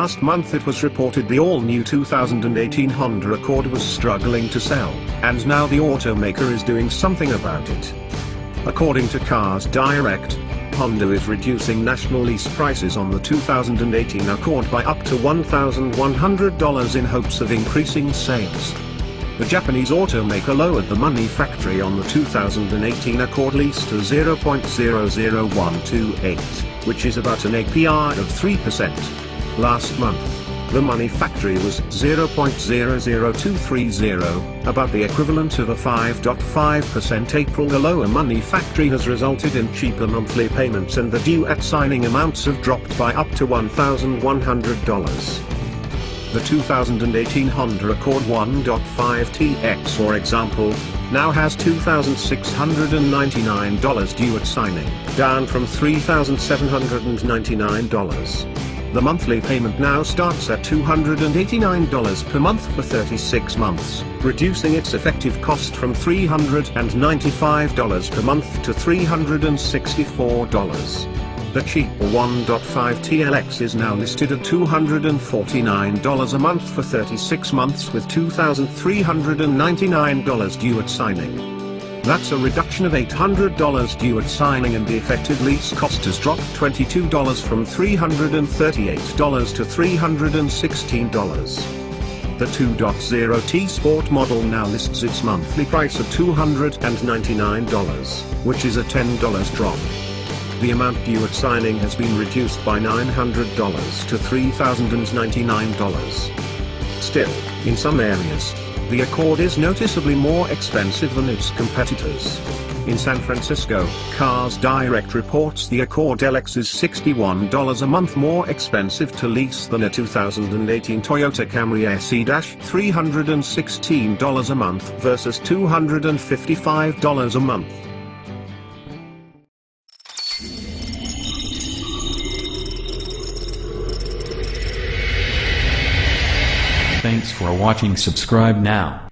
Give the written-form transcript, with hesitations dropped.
Last month it was reported the all-new 2018 Honda Accord was struggling to sell, and now the automaker is doing something about it. According to CarsDirect, Honda is reducing national lease prices on the 2018 Accord by up to $1,100 in hopes of increasing sales. The Japanese automaker lowered the money factory on the 2018 Accord lease to 0.00128, which is about an APR of 3%. Last month, the money factory was 0.00230, about the equivalent of a 5.5% April. The lower money factory has resulted in cheaper monthly payments, and the due at signing amounts have dropped by up to $1,100. The 2018 Honda Accord 1.5TX, for example, now has $2,699 due at signing, down from $3,799. The monthly payment now starts at $289 per month for 36 months, reducing its effective cost from $395 per month to $364. The cheaper 1.5TLX is now listed at $249 a month for 36 months with $2,399 due at signing. That's a reduction of $800 due at signing, and the effective lease cost has dropped $22 from $338 to $316. The 2.0T Sport model now lists its monthly price at $299, which is a $10 drop. The amount due at signing has been reduced by $900 to $3,099. Still, in some areas, the Accord is noticeably more expensive than its competitors. In San Francisco, CarsDirect reports the Accord LX is $61 a month more expensive to lease than a 2018 Toyota Camry SE, $316 a month versus $255 a month. Thanks for watching. Subscribe now.